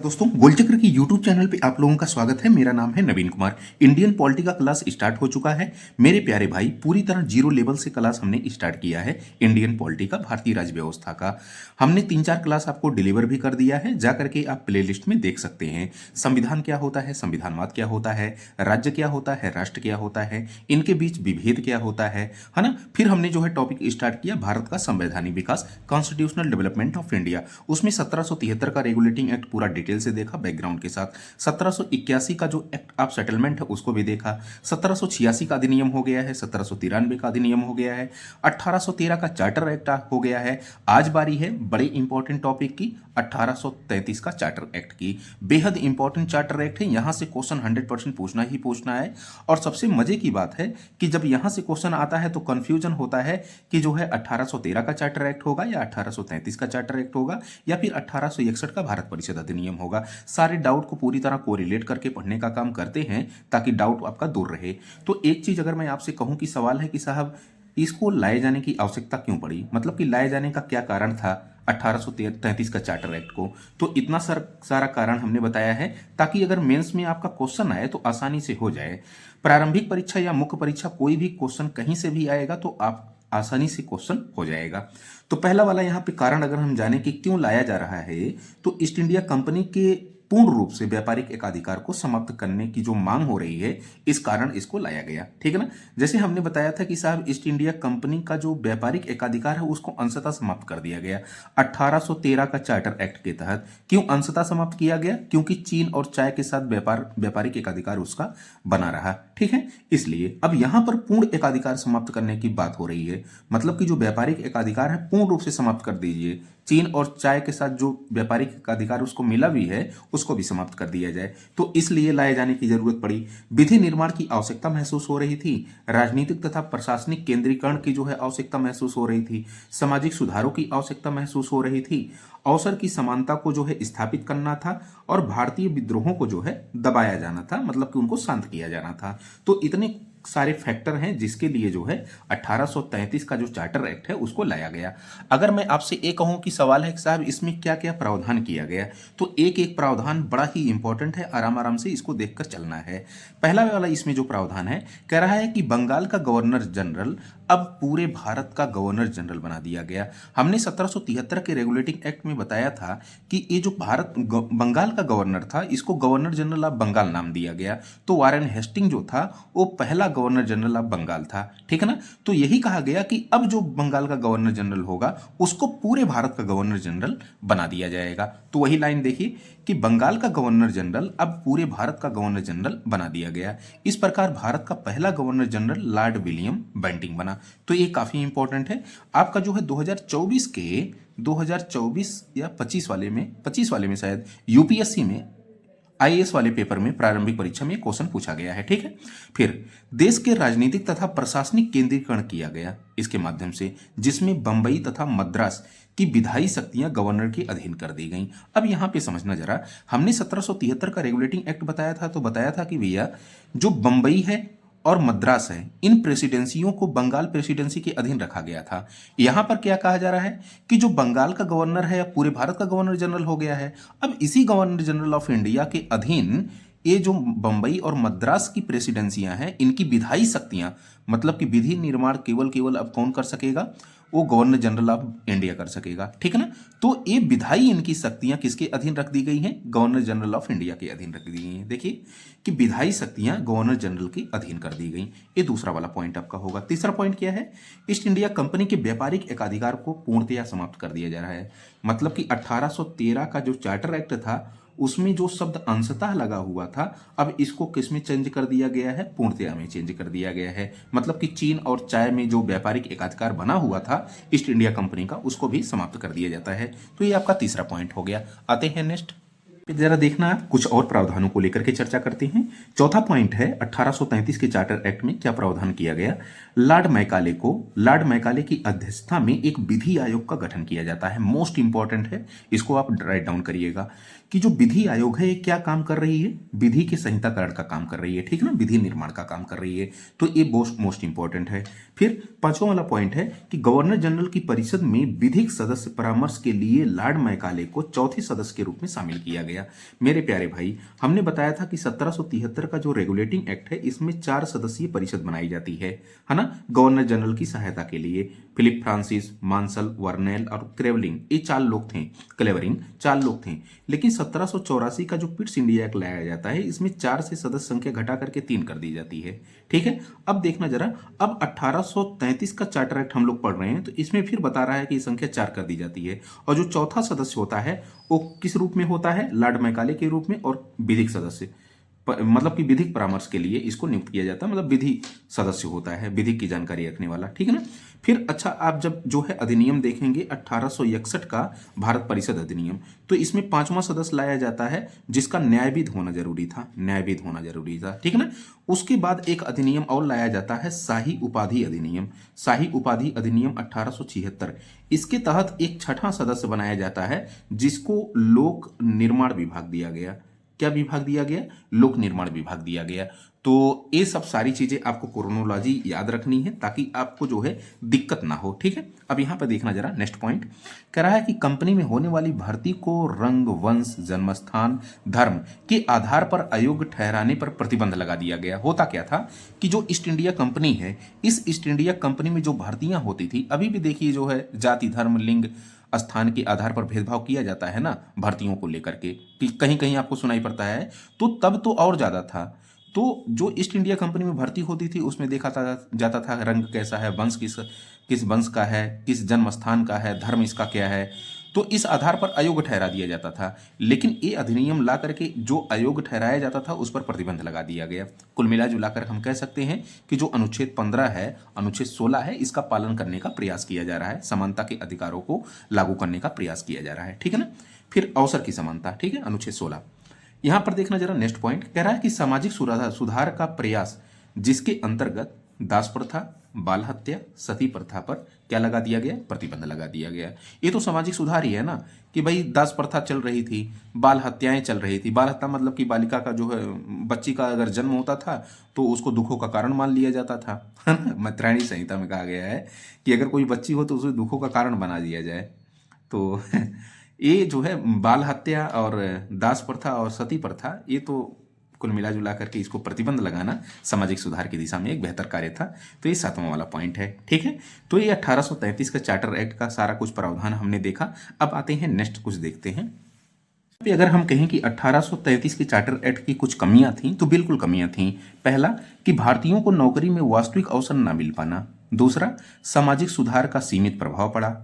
दोस्तों गोलचक्र की YouTube channel पे आप लोगों का स्वागत है। मेरा नाम है नवीन कुमार। इंडियन पॉलिटी का क्लास स्टार्ट हो चुका है। मेरे प्यारे भाई, पूरी तरह जीरो लेवल से क्लास हमने स्टार्ट किया है। इंडियन पॉलिटी का, भारतीय राज्य व्यवस्था का हमने 3-4 क्लास आपको डिलीवर भी कर दिया है। जा करके आप प्लेलिस्ट में देख सकते हैं। संविधान क्या होता है, संविधानवाद क्या होता है, राज्य क्या होता है, राष्ट्र क्या होता है, इनके बीच विभेद क्या होता है ना। फिर हमने जो है टॉपिक स्टार्ट किया भारत का संवैधानिक विकास, कॉन्स्टिट्यूशनल डेवलपमेंट ऑफ इंडिया। उसमें 1773 का रेगुलेटिंग एक्ट पूरा डिटेल से देखा बैकग्राउंड के साथ। 1781 का जो एक्ट ऑफ सेटलमेंट है उसको भी देखा। 1786 का अधिनियम हो गया है, 1793 का अधिनियम हो गया है, 1813 का चार्टर एक्ट हो गया है। आज बारी है बड़े इंपॉर्टेंट टॉपिक की, 1833 का चार्टर एक्ट की। बेहद इंपॉर्टेंट चार्टर एक्ट है, यहां से क्वेश्चन 100% पूछना ही पूछना है। और सबसे मजे की बात है कि जब यहां से क्वेश्चन आता है तो कंफ्यूजन होता है कि जो है 1813 का चार्टर एक्ट होगा या 1833 का चार्टर एक्ट होगा या फिर 1861 का भारत परिषद अधिनियम होगा। सारे डाउट को पूरी तरह कोरिलेट करके पढ़ने का काम करते हैं ताकि डाउट आपका दूर रहे। तो एक चीज अगर मैं आपसे कहूं कि सवाल है कि साहब इसको लाए जाने की आवश्यकता क्यों पड़ी, मतलब कि लाए जाने का क्या कारण था 1833 का चार्टर एक्ट को, तो इतना सारा कारण हमने बताया है ताकि अगर मेंस में आपका क्वेश्चन आए तो आसानी से हो जाए। प्रारंभिक परीक्षा या मुख्य परीक्षा कोई भी क्वेश्चन कहीं से भी आएगा तो आप आसानी से क्वेश्चन हो जाएगा। तो पहला वाला यहाँ पे कारण अगर हम जाने कि क्यों लाया जा रहा है, तो ईस्ट इंडिया कंपनी के पूर्ण रूप से व्यापारिक एकाधिकार को समाप्त करने की जो मांग हो रही है, इस कारण इसको लाया गया। ठीक है ना। जैसे हमने बताया था कि साहब ईस्ट इंडिया कंपनी का जो व्यापारिक एकाधिकार है उसको अंशतः समाप्त कर दिया गया 1813 का चार्टर एक्ट के तहत। क्यों अंशतः समाप्त किया गया? क्योंकि चीन और चाय के साथ व्यापारिक एकाधिकार उसका बना रहा। ठीक है, इसलिए अब यहां पर पूर्ण एकाधिकार समाप्त करने की बात हो रही है, मतलब कि जो व्यापारिक एकाधिकार है पूर्ण रूप से समाप्त कर दीजिए। चीन और चाय के साथ जो व्यापारिक अधिकार उसको मिला भी है उसको भी समाप्त कर दिया जाए। तो इसलिए लाए जाने की जरूरत पड़ी। विधि निर्माण की आवश्यकता महसूस हो रही थी, राजनीतिक तथा प्रशासनिक केंद्रीकरण की जो है आवश्यकता महसूस हो रही थी, सामाजिक सुधारों की आवश्यकता महसूस हो रही थी, अवसर की समानता को जो है स्थापित करना था और भारतीय विद्रोहों को जो है दबाया जाना था, मतलब कि उनको शांत किया जाना था। तो इतने सारे फैक्टर हैं जिसके लिए जो है 1833 का जो चार्टर एक्ट है उसको लाया गया। अगर मैं आपसे ये कहूं कि सवाल है कि साहब इसमें क्या क्या प्रावधान किया गया, तो एक एक प्रावधान बड़ा ही इंपॉर्टेंट है, आराम आराम से इसको देखकर चलना है। पहला वाला इसमें जो प्रावधान है कह रहा है कि बंगाल का गवर्नर जनरल अब पूरे भारत का गवर्नर जनरल बना दिया गया। हमने 1773 के रेगुलेटिंग एक्ट में बताया था कि ये जो बंगाल का गवर्नर था इसको गवर्नर जनरल ऑफ बंगाल नाम दिया गया। तो वारेन हेस्टिंग जो था वो पहला गवर्नर जनरल ऑफ बंगाल था। ठीक है ना। तो यही कहा गया कि अब जो बंगाल का गवर्नर जनरल होगा उसको पूरे भारत का गवर्नर जनरल बना दिया जाएगा। तो वही लाइन देखिए कि बंगाल का गवर्नर जनरल अब पूरे भारत का गवर्नर जनरल बना दिया गया। इस प्रकार भारत का पहला governor general Lord William Bentinck बना। तो ये काफी इंपॉर्टेंट है। आपका जो है 2024 या 25 वाले में शायद यूपीएससी में आईएएस वाले पेपर में प्रारंभिक परीक्षा में क्वेश्चन पूछा गया है। ठीक है। फिर देश के राजनीतिक तथा प्रशासनिक केंद्रीकरण किया गया इसके माध्यम से, जिसमें बंबई तथा मद्रास की विधायी शक्तियां गवर्नर के अधीन कर दी गईं। अब यहां पे समझना जरा, हमने 1773 का रेगुलेटिंग एक्ट बताया था, तो बताया था कि भैया जो बंबई है और मद्रास है इन प्रेसिडेंसियों को बंगाल प्रेसिडेंसी के अधीन रखा गया था। यहां पर क्या कहा जा रहा है कि जो बंगाल का गवर्नर है पूरे भारत का गवर्नर जनरल हो गया है। अब इसी गवर्नर जनरल ऑफ इंडिया के अधीन ये जो बंबई और मद्रास की प्रेसिडेंसियां हैं इनकी विधायी शक्तियां, मतलब कि विधि निर्माण केवल अब कौन कर सकेगा? वो गवर्नर जनरल ऑफ इंडिया कर सकेगा। ठीक है ना। तो ये विधायी इनकी शक्तियां किसके अधीन रख दी गई हैं? गवर्नर जनरल ऑफ इंडिया के अधीन रख दी गई हैं। देखिए कि विधायी शक्तियां गवर्नर जनरल के अधीन कर दी गई। ये दूसरा वाला पॉइंट आपका होगा। तीसरा पॉइंट क्या है? ईस्ट इंडिया कंपनी के व्यापारिक एकाधिकार को पूर्णतया समाप्त कर दिया जा रहा है। मतलब कि 1813 का जो चार्टर एक्ट था उसमें जो शब्द अंशतः लगा हुआ था अब इसको किसमें चेंज कर दिया गया है? पूर्णतया में चेंज कर दिया गया है। मतलब कि चीन और चाय में जो व्यापारिक एकाधिकार बना हुआ था ईस्ट इंडिया कंपनी का उसको भी समाप्त कर दिया जाता है। तो ये आपका तीसरा पॉइंट हो गया। आते हैं नेक्स्ट जरा देखना, कुछ और प्रावधानों को लेकर के चर्चा करते हैं। चौथा पॉइंट है 1833 के चार्टर एक्ट में क्या प्रावधान किया गया। लॉर्ड मैकाले की अध्यक्षता में एक विधि आयोग का गठन किया जाता है। मोस्ट इंपॉर्टेंट है, इसको आप राइट डाउन करिएगा कि जो विधि आयोग है ये क्या काम कर रही है, विधि के संहिताकरण का काम कर रही है, ठीक है ना, विधि निर्माण का काम कर रही है। तो ये मोस्ट इंपॉर्टेंट है। फिर पांचवा वाला पॉइंट है कि गवर्नर जनरल की परिषद में विधिक सदस्य परामर्श के लिए लॉर्ड मैकाले को चौथे सदस्य के रूप में शामिल किया गया। मेरे प्यारे भाई, हमने बताया था कि 1773 का जो रेगुलेटिंग एक्ट है इसमें 4 सदस्यीय परिषद बनाई जाती है ना, गवर्नर जनरल की सहायता के लिए। फिलिप फ्रांसिस, मार्शल, वर्नेल और क्लेवरिंग, ये 4 लोग थे, क्लेवरिंग 4 लोग थे। लेकिन 1784 का जो पिट्स इंडिया एक्ट लाया जाता है इसमें 4 से सदस्य संख्या घटा करके 3 कर दी जाती है, ठीक है। अब देखना जरा, अब 1833 का चार्टर एक्ट हम लोग पढ़ रहे हैं तो इसमें फिर बता रहा है कि संख्या 4 कर दी जाती है, और जो चौथा सदस्य होता है वो किस रूप में होता है, लॉर्ड मैकाले के रूप में, और विधिक सदस्य मतलब कि विधिक परामर्श के लिए इसको नियुक्त किया जाता है, मतलब विधि सदस्य होता है, विधिक की जानकारी रखने वाला, ठीक है ना। फिर अच्छा, आप जब जो है अधिनियम देखेंगे 1861 का भारत परिषद अधिनियम, तो इसमें 5वां सदस्य लाया जाता है जिसका न्यायविद होना जरूरी था, न्यायविद होना जरूरी था, ठीक है ना। उसके बाद एक अधिनियम और लाया जाता है, शाही उपाधि अधिनियम। शाही उपाधि अधिनियम 1876, इसके तहत एक छठा सदस्य बनाया जाता है जिसको लोक निर्माण विभाग दिया गया। क्या विभाग दिया गया? लोक निर्माण विभाग दिया गया। तो ये सब सारी चीजें आपको क्रोनोलॉजी याद रखनी है ताकि आपको जो है दिक्कत ना हो, ठीक है। अब यहां पर देखना जरा, नेक्स्ट पॉइंट कह रहा है कि कंपनी में होने वाली भर्ती को रंग, वंश, जन्मस्थान, धर्म के आधार पर अयोग्य ठहराने पर प्रतिबंध लगा दिया गया। होता क्या था कि जो ईस्ट इंडिया कंपनी है, इस ईस्ट इंडिया कंपनी में जो भर्तियां होती थी, अभी भी देखिए जो है जाति, धर्म, लिंग, स्थान के आधार पर भेदभाव किया जाता है ना भर्तियों को लेकर के, कि कहीं कहीं आपको सुनाई पड़ता है। तो तब तो और ज्यादा था। तो जो ईस्ट इंडिया कंपनी में भर्ती होती थी उसमें देखा जाता था रंग कैसा है, वंश किस किस वंश का है, किस जन्म स्थान का है, धर्म इसका क्या है, तो इस आधार पर अयोग्य ठहरा दिया जाता था। लेकिन ये अधिनियम ला करके जो अयोग्य ठहराया जाता था उस पर प्रतिबंध लगा दिया गया। कुल मिला जुलाकर हम कह सकते हैं कि जो अनुच्छेद 15 है, अनुच्छेद 16 है, इसका पालन करने का प्रयास किया जा रहा है, समानता के अधिकारों को लागू करने का प्रयास किया जा रहा है, ठीक है ना। फिर अवसर की समानता, ठीक है, अनुच्छेद 16। यहां पर देखना जरा, नेक्स्ट पॉइंट कह रहा है कि सामाजिक सुधार का प्रयास जिसके अंतर्गत दास प्रथा, बाल हत्या, सती प्रथा पर क्या लगा दिया गया? प्रतिबंध लगा दिया गया। ये तो सामाजिक सुधार ही है ना, कि भाई दास प्रथा चल रही थी, बाल हत्याएं चल रही थी। बाल हत्या मतलब कि बालिका का जो है, बच्ची का अगर जन्म होता था तो उसको दुखों का कारण मान लिया जाता था, है ना। मैत्रायणी संहिता में कहा गया है कि अगर कोई बच्ची हो तो उसे दुखों का कारण बना दिया जाए। तो ये जो है बाल हत्या और दास प्रथा और सती प्रथा, ये तो कुल मिला जुला करके इसको प्रतिबंध लगाना सामाजिक सुधार की दिशा में एक बेहतर कार्य था। तो ये 7वां वाला पॉइंट है, ठीक है। तो ये 1833 का चार्टर एक्ट का सारा कुछ प्रावधान हमने देखा। अब आते हैं नेक्स्ट, कुछ देखते हैं। अगर हम कहें कि 1833 के चार्टर एक्ट की कुछ कमियां थीं, तो बिल्कुल कमियां थीं। पहला, कि भारतीयों को नौकरी में वास्तविक अवसर न मिल पाना। दूसरा, सामाजिक सुधार का सीमित प्रभाव पड़ा।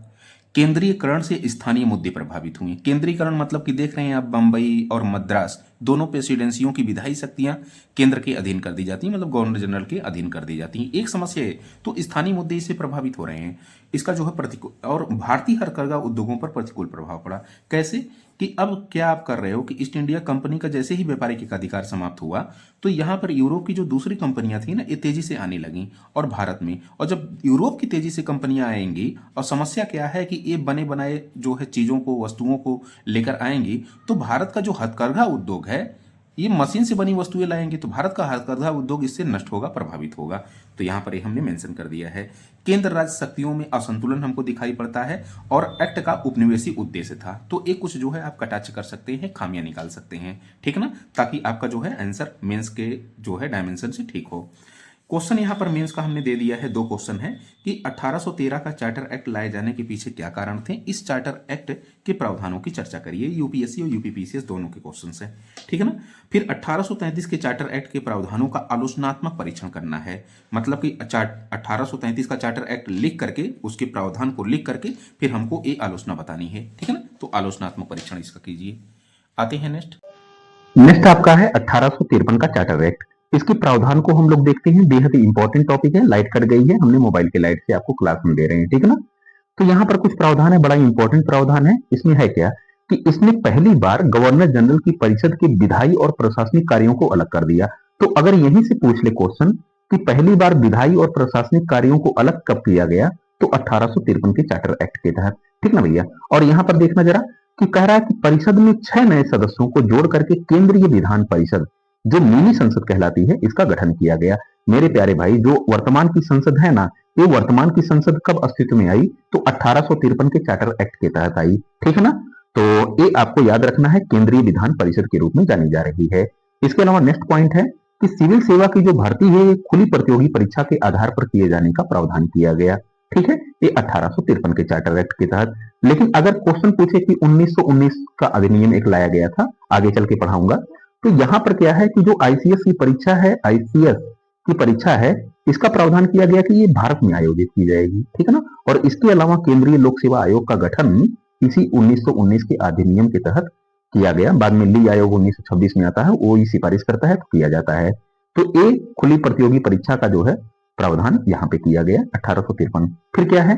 केंद्रीयकरण से स्थानीय मुद्दे प्रभावित हुए। केंद्रीयकरण मतलब कि देख रहे हैं आप, बंबई और मद्रास दोनों प्रेसिडेंसियों की विधायी शक्तियां केंद्र के अधीन कर दी जाती हैं, मतलब गवर्नर जनरल के अधीन कर दी जाती हैं। एक समस्या है, तो स्थानीय मुद्दे इससे प्रभावित हो रहे हैं। इसका जो है प्रतिकूल, और भारतीय हथकरघा उद्योगों पर प्रतिकूल प्रभाव पड़ा। कैसे? कि अब क्या आप कर रहे हो कि ईस्ट इंडिया कंपनी का जैसे ही व्यापारिक अधिकार समाप्त हुआ तो यहाँ पर यूरोप की जो दूसरी कंपनियां थी ना, ये तेजी से आने लगी और भारत में। और जब यूरोप की तेजी से कंपनियां आएंगी, और समस्या क्या है कि ये बने बनाए जो है चीजों को, वस्तुओं को लेकर आएंगी, तो भारत का जो हथकरघा उद्योग है, ये मशीन से बनी वस्तुएं लाएंगे, तो भारत का हथकरघा उद्योग इससे नष्ट होगा, प्रभावित होगा। तो यहां पर ये हमने मेंशन कर दिया है। केंद्र राज्य शक्तियों में असंतुलन हमको दिखाई पड़ता है, और एक्ट का उपनिवेशी उद्देश्य था। तो एक कुछ जो है आप कटाक्ष कर सकते हैं, खामियां निकाल सकते हैं, ठीक है ना, ताकि आपका जो है आंसर मेंस के जो है डायमेंशन से ठीक हो। क्वेश्चन यहाँ पर मेंस का हमने दे दिया है, 2 क्वेश्चन है कि 1813 का चार्टर एक्ट लाए जाने के पीछे क्या कारण थे। इस चार्टर एक्ट के प्रावधानों की चर्चा करिए। यूपीएससी और यूपीपीसीएस दोनों के क्वेश्चन है, ठीक है ना। फिर 1833 के चार्टर एक्ट के प्रावधानों का आलोचनात्मक परीक्षण करना है, मतलब कि 1833 का चार्टर एक्ट लिख करके, उसके प्रावधान को लिख करके फिर हमको ये आलोचना बतानी है, ठीक है ना। तो आलोचनात्मक परीक्षण इसका कीजिए। आते हैं नेक्स्ट आपका है 1853 का चार्टर एक्ट। इसके प्रावधान को हम लोग देखते हैं, बेहद ही इंपॉर्टेंट टॉपिक है। लाइट कट गई है, हमने मोबाइल के लाइट से आपको क्लास में दे रहे हैं, ठीक है ना। तो यहाँ पर कुछ प्रावधान है, बड़ा इंपॉर्टेंट प्रावधान है। इसमें है क्या कि इसने पहली बार गवर्नर जनरल की परिषद के विधायी और प्रशासनिक कार्यों को अलग कर दिया। तो अगर यहीं से पूछ ले क्वेश्चन कि पहली बार विधायी और प्रशासनिक कार्यों को अलग कब किया गया, तो 1853 के चार्टर एक्ट के तहत। ठीक ना भैया। और यहाँ पर देखना जरा कि कह रहा है कि परिषद में 6 नए सदस्यों को जोड़ करके केंद्रीय विधान परिषद, जो मिनी संसद कहलाती है, इसका गठन किया गया। मेरे प्यारे भाई, जो वर्तमान की संसद है ना, ये वर्तमान की संसद कब अस्तित्व में आई? तो 1853 के चार्टर एक्ट के तहत आई। ठीक है ना। तो ये आपको याद रखना है, केंद्रीय विधान परिषद के रूप में जानी जा रही है। इसके अलावा नेक्स्ट पॉइंट है कि सिविल सेवा की जो भर्ती है ये खुली प्रतियोगी परीक्षा के आधार पर किए जाने का प्रावधान किया गया। ठीक है, ये 1853 के चार्टर एक्ट के तहत। लेकिन अगर क्वेश्चन पूछे कि 1919 का अधिनियम एक लाया गया था, आगे चल के पढ़ाऊंगा, तो यहाँ पर क्या है कि जो आईसीएस की परीक्षा है, आईसीएस की परीक्षा है, इसका प्रावधान किया गया कि ये भारत में आयोजित की जाएगी। ठीक है ना। और इसके अलावा केंद्रीय लोक सेवा आयोग का गठन इसी 1919 के अधिनियम के तहत किया गया। बाद में ली आयोग 1926 में आता है, वो ही सिफारिश करता है तो किया जाता है। तो ये खुली प्रतियोगी परीक्षा का जो है प्रावधान यहाँ पे किया गया 1853। फिर क्या है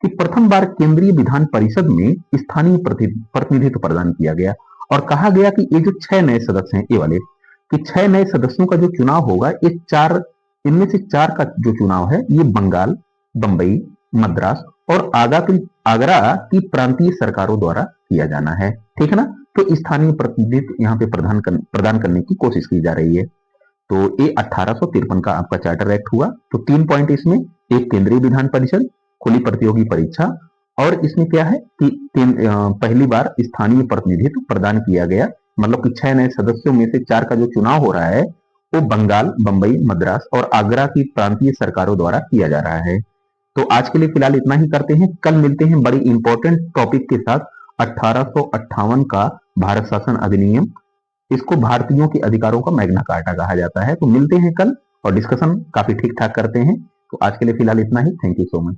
कि प्रथम बार केंद्रीय विधान परिषद में स्थानीय प्रतिनिधित्व प्रदान किया गया और कहा गया कि ये जो 6 नए सदस्य हैं, ये वाले कि 6 नए सदस्यों का जो चुनाव होगा, ये चार, इनमें से 4 का जो चुनाव है ये बंगाल, बंबई, मद्रास और आगरा की प्रांतीय सरकारों द्वारा किया जाना है। ठीक है ना। तो स्थानीय प्रतिनिधित्व यहाँ पे प्रदान करने की कोशिश की जा रही है। तो ये 1853 का आपका चार्टर एक्ट हुआ। तो 3 पॉइंट इसमें, एक केंद्रीय विधान परिषद, खुली प्रतियोगी परीक्षा, और इसमें क्या है कि पहली बार स्थानीय प्रतिनिधित्व प्रदान किया गया, मतलब कि 6 नए सदस्यों में से 4 का जो चुनाव हो रहा है वो बंगाल, बंबई, मद्रास और आगरा की प्रांतीय सरकारों द्वारा किया जा रहा है। तो आज के लिए फिलहाल इतना ही करते हैं। कल मिलते हैं बड़ी इंपॉर्टेंट टॉपिक के साथ, 1858 का भारत शासन अधिनियम। इसको भारतीयों के अधिकारों का मैग्ना कार्टा कहा जाता है। तो मिलते हैं कल और डिस्कशन काफी ठीक ठाक करते हैं। तो आज के लिए फिलहाल इतना ही। Thank you so much.